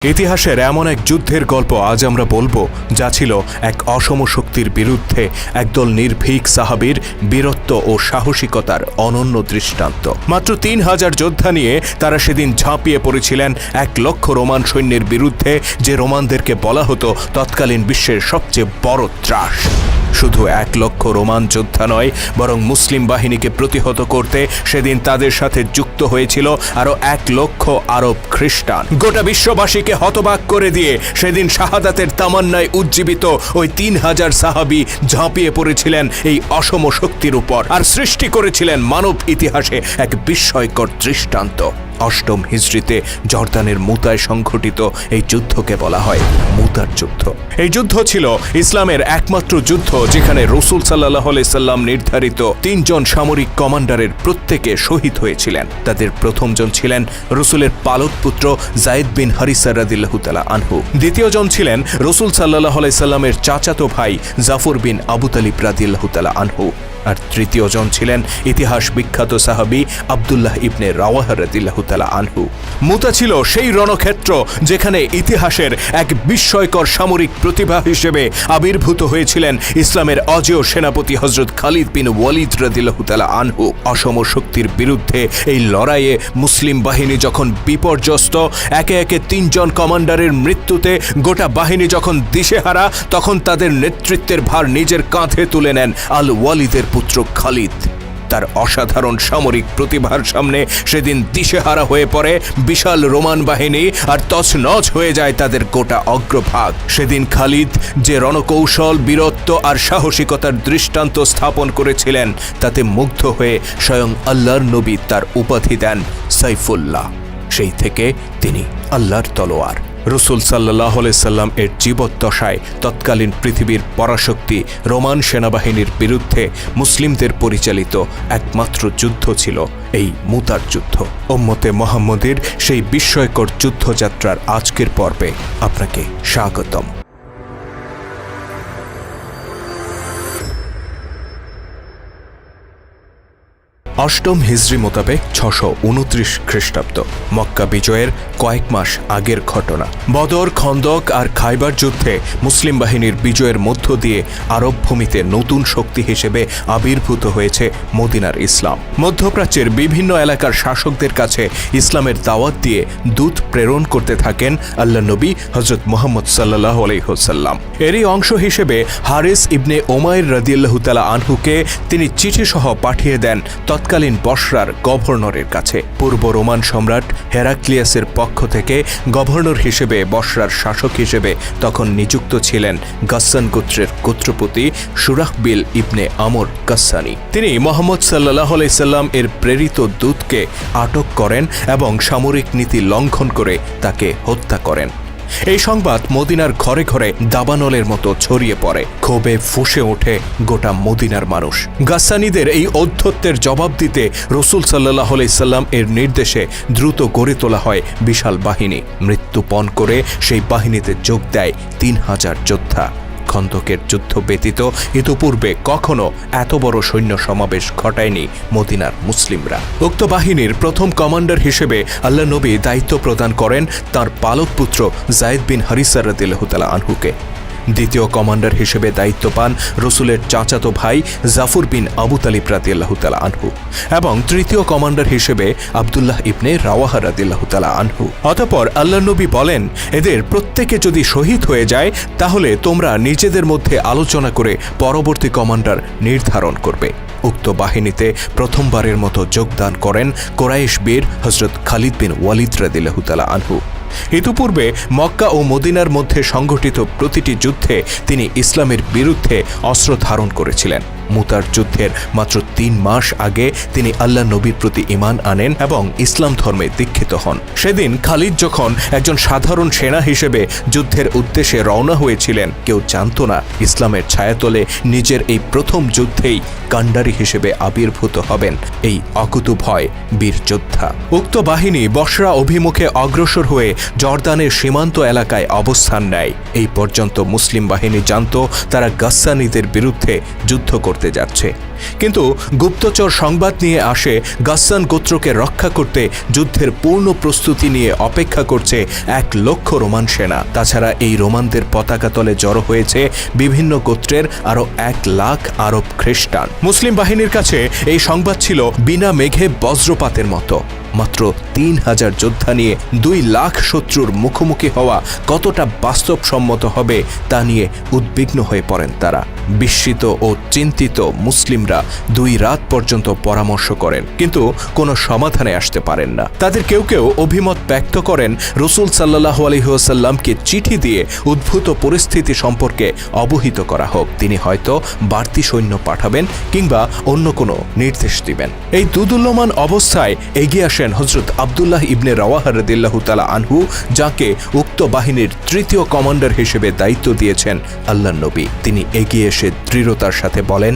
ইতিহাসের এমন এক যুদ্ধের গল্প আজ আমরা বলবো, যা ছিল এক অসম শক্তির বিরুদ্ধে একদল নির্ভীক সাহাবীর বীরত্ব ও সাহসিকতার অনন্য দৃষ্টান্ত। মাত্র ৩,০০০ যোদ্ধা নিয়ে তারা সেদিন ঝাঁপিয়ে পড়েছিলেন ১,০০,০০০ রোমান সৈন্যের বিরুদ্ধে, যে রোমানদেরকে বলা হতো তৎকালীন বিশ্বের সবচেয়ে বড় ত্রাস। শুধু ১,০০,০০০ রোমান যোদ্ধা নয়, বরং মুসলিম বাহিনীকে প্রতিহত করতে সেদিন তাদের সাথে যুক্ত হয়েছিল আরো ১,০০,০০০ আরব খ্রিস্টান। গোটা বিশ্ববাসীকে হতবাক করে দিয়ে সেদিন শাহাদাতের তামান্নায় উজ্জীবিত ওই ৩,০০০ সাহাবী ঝাঁপিয়ে পড়েছিলেন এই অসম শক্তির উপর, আর সৃষ্টি করেছিলেন মানব ইতিহাসে এক বিস্ময়কর দৃষ্টান্ত। অষ্টম হিজরিতে জর্দানের মুতায় সংঘটিত এই যুদ্ধকে বলা হয় মুতার যুদ্ধ। এই যুদ্ধ ছিল ইসলামের একমাত্র যুদ্ধ যেখানে রাসূল সাল্লাল্লাহু আলাইহি সাল্লাম নির্ধারিত ৩ জন সামরিক কমান্ডারের প্রত্যেকে শহীদ হয়েছিলেন। তাদের প্রথমজন ছিলেন রাসূলের পালক পুত্র যায়েদ বিন হারিসা রাদিয়াল্লাহু তাআলা আনহু। দ্বিতীয়জন ছিলেন রাসূল সাল্লাল্লাহু আলাইহি সাল্লামের চাচাতো ভাই জাফর বিন আবু তালিব রাদিয়াল্লাহু তাআলা আনহু। আর তৃতীয়জন ছিলেন ইতিহাস বিখ্যাত সাহাবী আব্দুল্লাহ ইবনে রাওয়াহা রাদিয়াল্লাহু তাআলা আনহু। মুতা ছিল সেই রণক্ষেত্র যেখানে ইতিহাসের এক বিস্ময়কর সামরিক প্রতিভা হিসেবে আবির্ভূত হয়েছিলেন ইসলামের অজেয় সেনাপতি হযরত খালিদ বিন ওয়ালিদ রাদিয়াল্লাহু তাআলা আনহু। অসম শক্তির বিরুদ্ধে এই লড়াইয়ে মুসলিম বাহিনী যখন বিপর্যস্ত, একে একে ৩ জন কমান্ডারের মৃত্যুতে গোটা বাহিনী যখন দিশেহারা, তখন তাদের নেতৃত্বের ভার নিজের কাঁধে তুলে নেন আল ওয়ালিদের পুত্র খালিদ। তার অসাধারণ সামরিক প্রতিভার সামনে সেদিন দিশেহারা হয়ে পড়ে বিশাল রোমান বাহিনী, আর তছনছ হয়ে যায় তাদের গোটা অগ্রভাগ। সেদিন খালিদ যে রণকৌশল, বীরত্ব আর সাহসিকতার দৃষ্টান্ত স্থাপন করেছিলেন, তাতে মুগ্ধ হয়ে স্বয়ং আল্লাহর নবী তার উপাধি দেন সাইফুল্লাহ। সেই থেকে তিনি আল্লাহর তলোয়ার। রাসূল সাল্লাল্লাহু আলাইহি সাল্লাম এর জীবদ্দশায় তৎকালীন পৃথিবীর পরাশক্তি রোমান সেনাবাহিনীর বিরুদ্ধে মুসলিমদের পরিচালিত একমাত্র যুদ্ধ ছিল এই মুতার যুদ্ধ। উম্মতে মুহাম্মদের সেই বিস্ময়কর যুদ্ধযাত্রার আজকের পর্বে আপনাকে স্বাগতম। অষ্টম হিজরি মোতাবেক ৬২৯ খ্রিস্টাব্দ, মক্কা বিজয়ের কয়েক মাস আগের ঘটনা। বদর, খন্দক আর খাইবার যুদ্ধে মুসলিম বাহিনীর বিজয়ের মধ্য দিয়ে আরব ভূমিতে নতুন শক্তি হিসেবে আবির্ভূত হয়েছে মদিনার ইসলাম। মধ্যপ্রাচ্যের বিভিন্ন এলাকার শাসকদের কাছে ইসলামের দাওয়াত দিয়ে দূত প্রেরণ করতে থাকেন আল্লাহ নবী হযরত মুহাম্মদ সাল্লাল্লাহু আলাইহি ওয়াসাল্লাম। এরই অংশ হিসেবে হারিস ইবনে উমাইর রাদিয়াল্লাহু তাআলা আনহুকে তিনি চিঠি সহ পাঠিয়ে দেন তৎকালীন বসরার গভর্নরের কাছে। পূর্ব রোমান সম্রাট হেরাক্লিয়াসের পক্ষ থেকে গভর্নর হিসেবে বসরার শাসক হিসেবে তখন নিযুক্ত ছিলেন গাসসান গোত্রের গোত্রপতি শুরাহবিল ইবনে আমর গাসসানি। তিনি মুহাম্মদ সাল্লাল্লাহু আলাইহি সাল্লাম এর প্রেরিত দূতকে আটক করেন এবং সামরিক নীতি লঙ্ঘন করে তাকে হত্যা করেন। এই সংবাদ মদিনার ঘরে ঘরে দাবানলের মতো ছড়িয়ে পড়ে। ক্ষোভে ফুঁসে ওঠে গোটা মদিনার মানুষ। গাসসানীদের এই ঔদ্ধত্যের জবাব দিতে রাসূল সাল্লাল্লাহু আলাইহি সাল্লাম এর নির্দেশে দ্রুত গড়ে তোলা হয় বিশাল বাহিনী। মৃত্যুপণ করে সেই বাহিনীতে যোগ দেয় ৩,০০০ যোদ্ধা। খন্দকের যুদ্ধ ব্যতীত ইতোপূর্বে কখনো এত বড় সৈন্য সমাবেশ ঘটায়নি মদিনার মুসলিমরা। উক্ত বাহিনীর প্রথম কমান্ডার হিসেবে আল্লাহ নবী দায়িত্ব প্রদান করেন তার পালক পুত্র যায়েদ বিন হারিসা রাদিয়াল্লাহু তাআলা আনহুকে। দ্বিতীয় কমান্ডার হিসেবে দায়িত্ব পান রাসূলের চাচাতো ভাই জাফর বিন আবু তালিব রাদিয়াল্লাহু তাআলা আনহু, এবং তৃতীয় কমান্ডার হিসেবে আব্দুল্লাহ ইবনে রাওয়াহা রাদিয়াল্লাহু তাআলা আনহু। অতঃপর আল্লাহ নবী বলেন, এদের প্রত্যেকে যদি শহীদ হয়ে যায়, তাহলে তোমরা নিজেদের মধ্যে আলোচনা করে পরবর্তী কমান্ডার নির্ধারণ করবে। উক্ত বাহিনীতে প্রথমবারের মতো যোগদান করেন কোরাইশ বীর হযরত খালিদ বিন ওয়ালিদ রাদিয়াল্লাহু তাআলা আনহু। ইতিপূর্বে মক্কা ও মদিনার মধ্যে সংঘটিত প্রতিটি যুদ্ধে তিনি ইসলামের বিরুদ্ধে অস্ত্র ধারণ করেছিলেন। মুতার যুদ্ধের মাত্র ৩ মাস আগে তিনি আল্লাহ নবীর প্রতি ঈমান আনেন এবং ইসলাম ধর্মে দীক্ষিত হন। সেদিন খালিদ যখন একজন সাধারণ সেনা হিসেবে যুদ্ধের উদ্দেশ্যে রওনা হয়েছিলেন, কেউ জানত না ইসলামের ছায়াতলে নিজের এই প্রথম যুদ্ধেই কাণ্ডারী হিসেবে আবির্ভূত হবেন এই অকুতোভয় বীর যোদ্ধা। উক্ত বাহিনী বসরা অভিমুখে অগ্রসর হয়ে জর্দানের সীমান্ত এলাকায় অবস্থান নেয়। এই পর্যন্ত মুসলিম বাহিনী জানত তারা গাসসানীদের বিরুদ্ধে যুদ্ধ করতে করতে যাচ্ছে। কিন্তু গুপ্তচর সংবাদ নিয়ে আসে গাসসান গোত্রকে রক্ষা করতে যুদ্ধের পূর্ণ প্রস্তুতি নিয়ে অপেক্ষা করছে 1,00,000 রোমান সেনা। তাছাড়া এই রোমানদের পতাকা তলে জড়ো হয়েছে বিভিন্ন গোত্রের আরো 1,00,000 আরব খ্রিস্টান। মুসলিম বাহিনীর কাছে এই সংবাদ ছিল বিনা মেঘে বজ্রপাতের মতো। মাত্র 3,000 যোদ্ধা নিয়ে 2,00,000 শত্রুর মুখোমুখি হওয়া কতটা বাস্তবসম্মত হবে তা নিয়ে উদ্বিগ্ন হয়ে পড়েন তারা। বিস্মিত ও চিন্তিত মুসলিমরা 2 রাত পর্যন্ত পরামর্শ করেন, কিন্তু কোনো সমাধানে আসতে পারেন না। তাদের কেউ কেউ অভিমত ব্যক্ত করেন রাসূল সাল্লাল্লাহু আলাইহি ওয়াসাল্লামকে চিঠি দিয়ে উদ্ভূত পরিস্থিতি সম্পর্কে অবহিত করা হোক। তিনি হয়তো বাড়তি সৈন্য পাঠাবেন কিংবা অন্য কোনো নির্দেশ দিবেন। এই দুদুল্যমান অবস্থায় এগিয়ে আসেন হযরত আব্দুল্লাহ ইবনে রাওয়াহা রাদিয়াল্লাহু তাআলা আনহু, যাকে উক্ত বাহিনীর 3য় কমান্ডার হিসেবে দায়িত্ব দিয়েছেন আল্লাহর নবী। তিনি এগিয়ে এসে দৃঢ়তার সাথে বলেন,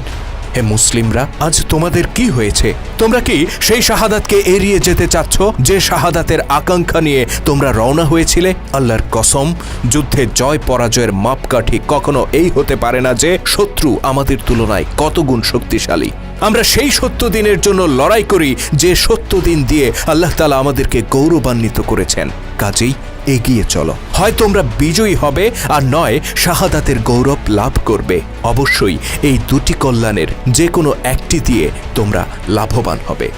হে মুসলিমরা, আজ তোমাদের কি হয়েছে? তোমরা কি সেই শাহাদাতকে এড়িয়ে যেতে চাচ্ছ যে শাহাদাতের আকাঙ্ক্ষা নিয়ে তোমরা রওনা হয়েছিলে? আল্লাহর কসম, যুদ্ধে জয় পরাজয়ের মাপকাঠি কখনো এই হতে পারে না যে শত্রু আমাদের তুলনায় কত গুণ শক্তিশালী। আমরা সেই 70 দিনের জন্য লড়াই করি যে 70 দিন দিয়ে আল্লাহ তাআলা আমাদেরকে গৌরবান্বিত করেছেন। কাজেই এগিয়ে চলো, হয় তোমরা বিজয়ী হবে আর নয় শাহাদাতের গৌরব লাভ করবে। অবশ্যই এই দুটি কল্যাণের যে কোনো একটি দিয়ে তোমরা লাভবান হবে।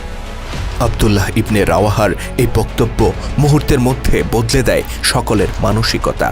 আব্দুল্লাহ ইবনে রাওয়াহার এই বক্তব্য মুহূর্তের মধ্যে বদলে দেয় সকলের মানসিকতা।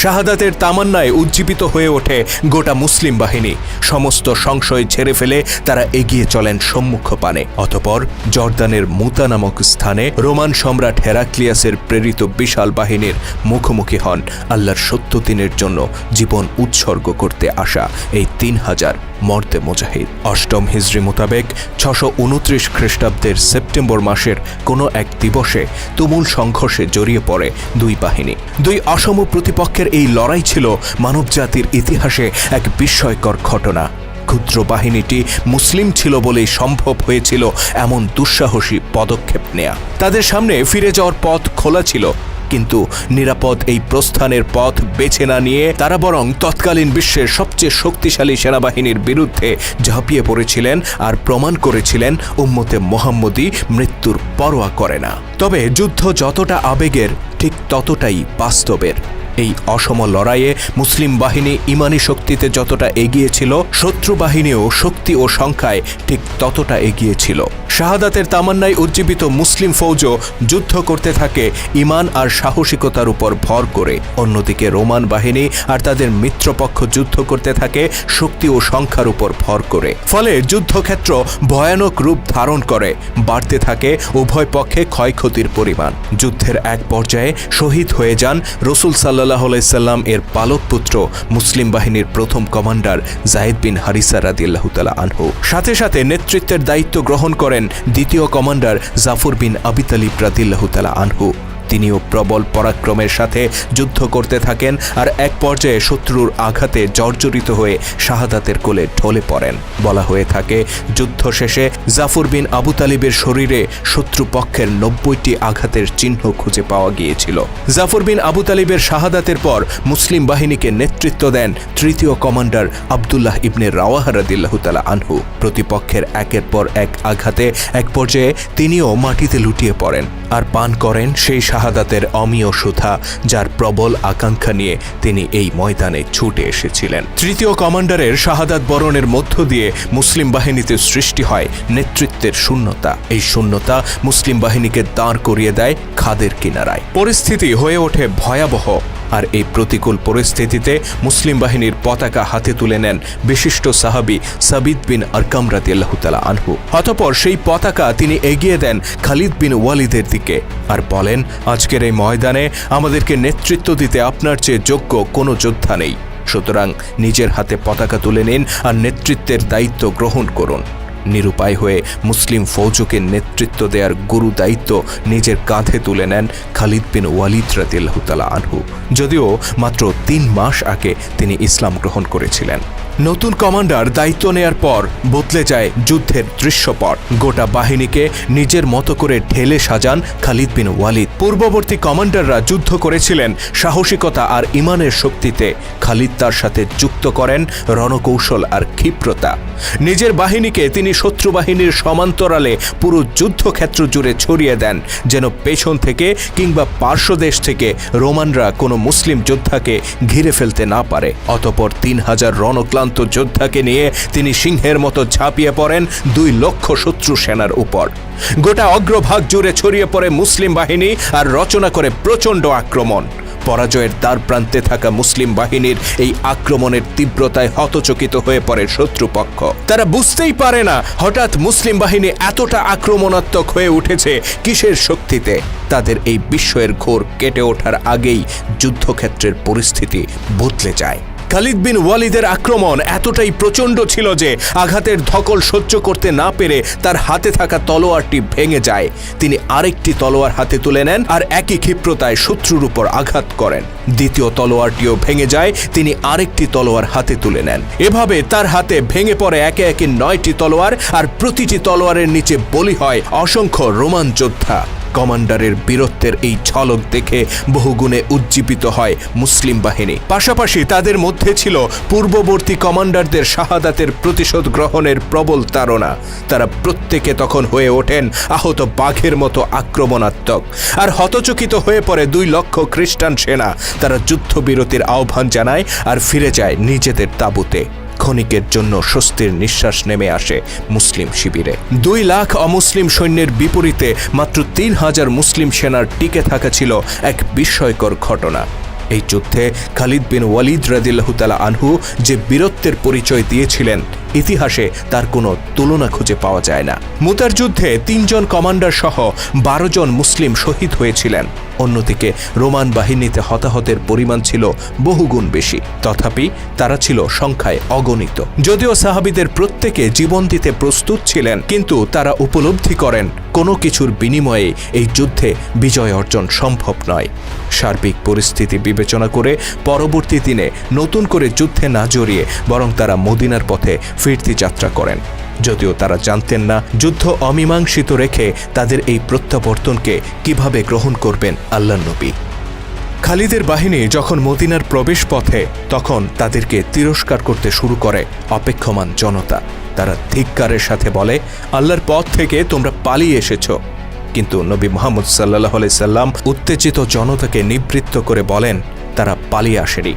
শাহাদাতের তামান্নায় উজ্জীবিত হয়ে ওঠে গোটা মুসলিম বাহিনী। সমস্ত সংশয় ছেড়ে ফেলে তারা এগিয়ে চলেন সম্মুখ পানে। অতঃপর জর্দানের মুতা নামক স্থানে রোমান সম্রাট হেরাক্লিয়াসের প্রেরিত বিশাল বাহিনীর মুখোমুখি হন আল্লাহর 70 দিনের জন্য জীবন উৎসর্গ করতে আসা এই 3,000 মর্দে মুজাহিদ। 8ম হিজরি মোতাবেক 629 খ্রিস্টাব্দের সেপ্টেম্বর মাসের কোনো এক দিবসে তুমুল সংঘর্ষে জড়িয়ে পড়ে 2 বাহিনী। 2 অসম প্রতিপক্ষের এই লড়াই ছিল মানবজাতির ইতিহাসে এক বিস্ময়কর ঘটনা। ক্ষুদ্র বাহিনীটি মুসলিম ছিল বলেই সম্ভব হয়েছিল এমন দুঃসাহসী পদক্ষেপ নেয়া। তাদের সামনে ফিরে যাওয়ার পথ খোলা ছিল, কিন্তু নিরাপদ এই প্রস্থানের পথ বেছে না নিয়ে তারা বরং তৎকালীন বিশ্বের সবচেয়ে শক্তিশালী সেনাবাহিনীর বিরুদ্ধে ঝাঁপিয়ে পড়েছিলেন আর প্রমাণ করেছিলেন উম্মতে মুহাম্মদী মৃত্যুর পরোয়া করে না। তবে যুদ্ধ যতটা আবেগের, ঠিক ততটাই বাস্তবের। এই অসম লড়াইয়ে মুসলিম বাহিনী ইমানি শক্তিতে যতটা এগিয়ে ছিল, শত্রু বাহিনীও শক্তি ও সংখ্যায় ঠিক ততটা এগিয়ে ছিল। শাহাদাতের তামান্নায় উজ্জীবিত মুসলিম ফৌজও যুদ্ধ করতে থাকে ইমান আর সাহসিকতার উপর ভর করে। অন্যদিকে রোমান বাহিনী আর তাদের মিত্রপক্ষ যুদ্ধ করতে থাকে শক্তি ও সংখ্যার উপর ভর করে। ফলে যুদ্ধক্ষেত্র ভয়ানক রূপ ধারণ করে, বাড়তে থাকে উভয় পক্ষে ক্ষয়ক্ষতির পরিমাণ। যুদ্ধের এক পর্যায়ে শহীদ হয়ে যান রাসূল সাল্লাল্লাহু আলাইহি সাল্লাম এর পালক পুত্র মুসলিম বাহিনীর 1ম কমান্ডার যায়েদ বিন হারিসা রাদিয়াল্লাহু তাআলা আনহু। সাথে সাথে নেতৃত্বের দায়িত্ব গ্রহণ করেন 2য় কমান্ডার জাফর বিন আবি তালিব রাদিয়াল্লাহু তাআলা আনহু। তিনিও প্রবল পরাক্রমের সাথে যুদ্ধ করতে থাকেন আর এক পর্যায়ে শত্রুর আঘাতে জর্জরিত হয়ে শাহাদাতের কোলে ঢলে পড়েন। বলা হয়ে থাকে, যুদ্ধ শেষে জাফর বিন আবু তালিবের শরীরে শত্রুপক্ষের 90টি আঘাতের চিহ্ন খুঁজে পাওয়া গিয়েছিল। জাফর বিন আবু তালিবের শাহাদাতের পর মুসলিম বাহিনীকে নেতৃত্ব দেন 3য় কমান্ডার আব্দুল্লাহ ইবনে রাওয়াহা রাদিয়াল্লাহু তাআলা আনহু। প্রতিপক্ষের একের পর এক আঘাতে এক পর্যায়ে তিনিও মাটিতে লুটিয়ে পড়েন আর পান করেন সেই শাহাদাতের অমীয় সুধা, যার প্রবল আকাঙ্ক্ষা নিয়ে তিনি এই ময়দানে ছুটে এসেছিলেন। 3য় কমান্ডারের শাহাদাত বরণের মধ্য দিয়ে মুসলিম বাহিনীতে সৃষ্টি হয় নেতৃত্বের শূন্যতা। এই শূন্যতা মুসলিম বাহিনীকে দাঁড় করিয়ে দেয় খাদের কিনারায়। পরিস্থিতি হয়ে ওঠে ভয়াবহ। আর এই প্রতিকূল পরিস্থিতিতে মুসলিম বাহিনীর পতাকা হাতে তুলে নেন বিশিষ্ট সাহাবী সাবিত বিন আরকাম রাদিয়াল্লাহু তাআলা আনহু। অতঃপর সেই পতাকা তিনি এগিয়ে দেন খালিদ বিন ওয়ালিদের দিকে আর বলেন, আজকের এই ময়দানে আমাদেরকে নেতৃত্ব দিতে আপনার চেয়ে যোগ্য কোনো যোদ্ধা নেই, সুতরাং নিজের হাতে পতাকা তুলে নিন আর নেতৃত্বের দায়িত্ব গ্রহণ করুন। নিরুপায় হয়ে মুসলিম ফৌজকে নেতৃত্ব দেওয়ার গুরু দায়িত্ব নিজের কাঁধে তুলে নেন খালিদ বিন ওয়ালিদ রাদিয়াল্লাহু তাআলা আনহু। যদিও মাত্র 3 মাস আগে তিনি ইসলাম গ্রহণ করেছিলেন। নতুন কমান্ডার দায়িত্ব নেয়ার পর বদলে যায় যুদ্ধের দৃশ্যপট। গোটা বাহিনীকে নিজের মতো করে ঢেলে সাজান খালিদ বিন ওয়ালিদ। পূর্ববর্তী কমান্ডাররা যুদ্ধ করেছিলেন সাহসিকতা আর ইমানের শক্তিতে, খালিদ তার সাথে যুক্ত করেন রণকৌশল আর ক্ষিপ্রতা। নিজের বাহিনীকে তিনি শত্রু বাহিনীর সমান্তরালে পুরো যুদ্ধক্ষেত্র জুড়ে ছড়িয়ে দেন, যেন পেছন থেকে কিংবা পার্শ্বদেশ থেকে রোমানরা কোনো মুসলিম যোদ্ধাকে ঘিরে ফেলতে না পারে। অতঃপর 3000 রণক্লান্ত যোদ্ধাকে নিয়ে তিনি সিংহের মতো ঝাঁপিয়ে পড়েন 2 লক্ষ শত্রু সেনার উপর। গোটা অগ্রভাগ জুড়ে ছড়িয়ে পড়ে মুসলিম বাহিনী আর রচনা করে প্রচণ্ড আক্রমণ। পরাজয়ের দ্বার প্রান্তে থাকা মুসলিম বাহিনীর এই আক্রমণের তীব্রতায় হতচকিত হয়ে পড়ে শত্রুপক্ষ। তারা বুঝতেই পারে না হঠাৎ মুসলিম বাহিনী এতটা আক্রমণাত্মক হয়ে উঠেছে কিসের শক্তিতে। তাদের এই বিস্ময়ের ঘোর কেটে ওঠার আগেই যুদ্ধক্ষেত্রের পরিস্থিতি বদলে যায়। খালিদ বিন ওয়ালিদের আক্রমণ এতটাই প্রচণ্ড ছিল যে আঘাতের ধকল সহ্য করতে না পেরে তার হাতে থাকা তলোয়ারটি ভেঙে যায়। তিনি আরেকটি তলোয়ার হাতে তুলে নেন আর একই ক্ষিপ্রতায় শত্রুর উপর আঘাত করেন। দ্বিতীয় তলোয়ারটিও ভেঙে যায়, তিনি আরেকটি তলোয়ার হাতে তুলে নেন। এভাবে তার হাতে ভেঙে পড়ে একে একে 9টি তলোয়ার, আর প্রতিটি তলোয়ারের নিচে বলি হয় অসংখ্য রোমান যোদ্ধা। কমান্ডারের বীরত্বের এই ঝলক দেখে বহুগুণে উজ্জীবিত হয় মুসলিম বাহিনী। পাশাপাশি তাদের মধ্যে ছিল পূর্ববর্তী কমান্ডারদের শাহাদাতের প্রতিশোধ গ্রহণের প্রবল তাড়না। তারা প্রত্যেকে তখন হয়ে ওঠেন আহত বাঘের মতো আক্রমণাত্মক। আর হতচকিত হয়ে পড়ে 2 লক্ষ খ্রিস্টান সেনা। তারা যুদ্ধবিরতির আহ্বান জানায় আর ফিরে যায় নিজেদের তাঁবুতে। ক্ষণিকের জন্য স্বস্তির নিঃশ্বাস নেমে আসে মুসলিম শিবিরে। 2 লাখ অমুসলিম সৈন্যের বিপরীতে মাত্র 3000 মুসলিম সেনার টিকে থাকা ছিল এক বিস্ময়কর ঘটনা। এই যুদ্ধে খালিদ বিন ওয়ালিদ রাদিয়াল্লাহু তাআলা আনহু যে বীরত্বের পরিচয় দিয়েছিলেন, ইতিহাসে তার কোনো তুলনা খুঁজে পাওয়া যায় না। মুতার যুদ্ধে 3 জন কমান্ডার সহ 12 জন মুসলিম শহীদ হয়েছিলেন। অন্যদিকে রোমান বাহিনীতে হতাহতের পরিমাণ ছিল বহুগুণ বেশি, তথাপি তারা ছিল সংখ্যায় অগণিত। যদিও সাহাবীদের প্রত্যেকে জীবন দিতে প্রস্তুত ছিলেন, কিন্তু তারা উপলব্ধি করেন কোনো কিছুর বিনিময়ে এই যুদ্ধে বিজয় অর্জন সম্ভব নয়। সার্বিক পরিস্থিতি বিবেচনা করে পরবর্তী দিনে নতুন করে যুদ্ধে না জড়িয়ে বরং তারা মদিনার পথে ফিরতি যাত্রা করেন। যদিও তারা জানতেন না যুদ্ধ অমীমাংসিত রেখে তাদের এই প্রত্যাবর্তনকে কিভাবে গ্রহণ করবেন আল্লাহর নবী। খালিদের বাহিনী যখন মদিনার প্রবেশ পথে, তখন তাদেরকে তিরস্কার করতে শুরু করে অপেক্ষমান জনতা। তারা ধিক্কারের সাথে বলে, আল্লাহর পথ থেকে তোমরা পালিয়ে এসেছ। কিন্তু নবী মুহাম্মদ সাল্লাল্লাহু আলাইহি সাল্লাম উত্তেজিত জনতাকে নিবৃত্ত করে বলেন, তারা পালিয়ে আসেনি।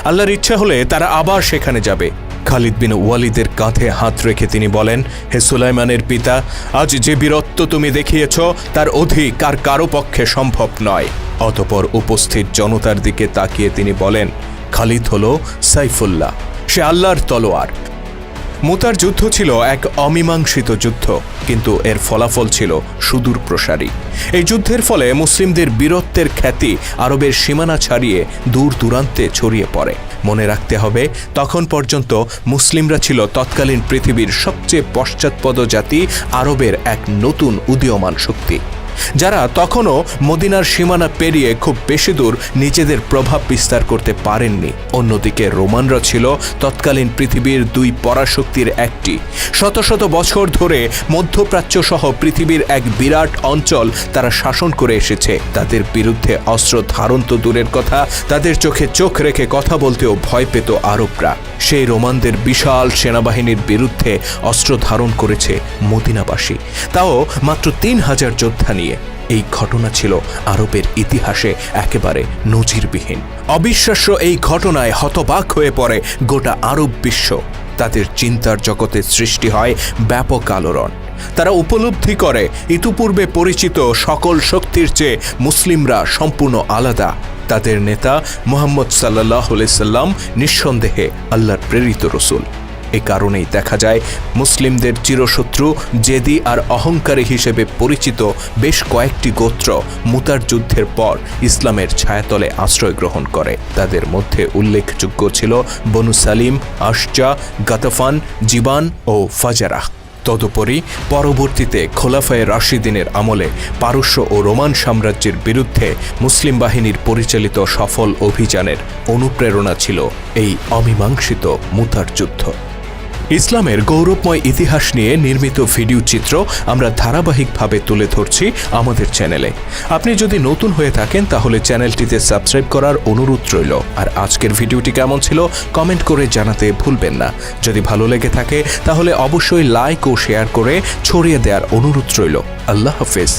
আল্লাহর ইচ্ছা হলে তারা আবার সেখানে যাবে। খালিদ বিন ওয়ালিদের কাঁধে হাত রেখে তিনি বলেন, হে সুলাইমানের পিতা, আজ যে বীরত্ব তুমি দেখিয়েছ তার অধিক আর কারো পক্ষে সম্ভব নয়। অতঃপর উপস্থিত জনতার দিকে তাকিয়ে তিনি বলেন, খালিদ হলো সাইফুল্লাহ, সে আল্লাহর তলোয়ার। মুতার যুদ্ধ ছিল এক অমীমাংসিত যুদ্ধ, কিন্তু এর ফলাফল ছিল সুদূর প্রসারী। এই যুদ্ধের ফলে মুসলিমদের বীরত্বের খ্যাতি আরবের সীমানা ছাড়িয়ে দূর দূরান্তে ছড়িয়ে পড়ে। মনে রাখতে হবে, তখন পর্যন্ত মুসলিমরা ছিল তৎকালীন পৃথিবীর সবচেয়ে পশ্চাৎপদ জাতি, আরবের এক নতুন উদীয়মান শক্তি, যারা তখনও মদিনার সীমানা পেরিয়ে খুব বেশি দূর নিজেদের প্রভাব বিস্তার করতে পারেননি। অন্যদিকে রোমানরা ছিল তৎকালীন পৃথিবীর 2 পরাশক্তির একটি। শত শত বছর ধরে মধ্যপ্রাচ্য সহ পৃথিবীর এক বিরাট অঞ্চল তারা শাসন করে এসেছে। তাদের বিরুদ্ধে অস্ত্র ধারণ তো দূরের কথা, তাদের চোখে চোখ রেখে কথা বলতেও ভয় পেত আরবরা। সেই রোমানদের বিশাল সেনাবাহিনীর বিরুদ্ধে অস্ত্র ধারণ করেছে মদিনাবাসী, তাও মাত্র 3000 যোদ্ধা নিয়ে। এই ঘটনা ছিল আরবের ইতিহাসে একেবারে নজিরবিহীন। অবিশ্বাস্য এই ঘটনায় হতবাক হয়ে পড়ে গোটা আরব বিশ্ব। তাদের চিন্তার জগতে সৃষ্টি হয় ব্যাপক আলোড়ন। তারা উপলব্ধি করে ইতিপূর্বে পরিচিত সকল শক্তির চেয়ে মুসলিমরা সম্পূর্ণ আলাদা। তাদের নেতা মুহাম্মদ সাল্লাল্লাহু আলাইহি সাল্লাম নিঃসন্দেহে আল্লাহর প্রেরিত রাসূল। এ কারণেই দেখা যায় মুসলিমদের চিরশত্রু, জেদি আর অহংকারী হিসেবে পরিচিত বেশ কয়েকটি গোত্র মুতার যুদ্ধের পর ইসলামের ছায়াতলে আশ্রয় গ্রহণ করে। তাদের মধ্যে উল্লেখযোগ্য ছিল বনু সালিম, আশজা, গাতাফান, জিবান ও ফাজারাহ। তদুপরি পরবর্তীতে খোলাফায়ে রাশিদিনের আমলে পারস্য ও রোমান সাম্রাজ্যের বিরুদ্ধে মুসলিম বাহিনীর পরিচালিত সফল অভিযানের অনুপ্রেরণা ছিল এই অমীমাংসিত মুতার যুদ্ধ। ইসলামের গৌরবময় ইতিহাস নিয়ে নির্মিত ভিডিও চিত্র আমরা ধারাবাহিকভাবে তুলে ধরছি আমাদের চ্যানেলে। আপনি যদি নতুন হয়ে থাকেন তাহলে চ্যানেলটিতে সাবস্ক্রাইব করার অনুরোধ রইল। আর আজকের ভিডিওটি কেমন ছিল কমেন্ট করে জানাতে ভুলবেন না। যদি ভালো লেগে থাকে তাহলে অবশ্যই লাইক ও শেয়ার করে ছড়িয়ে দেওয়ার অনুরোধ রইল। আল্লাহ হাফেজ।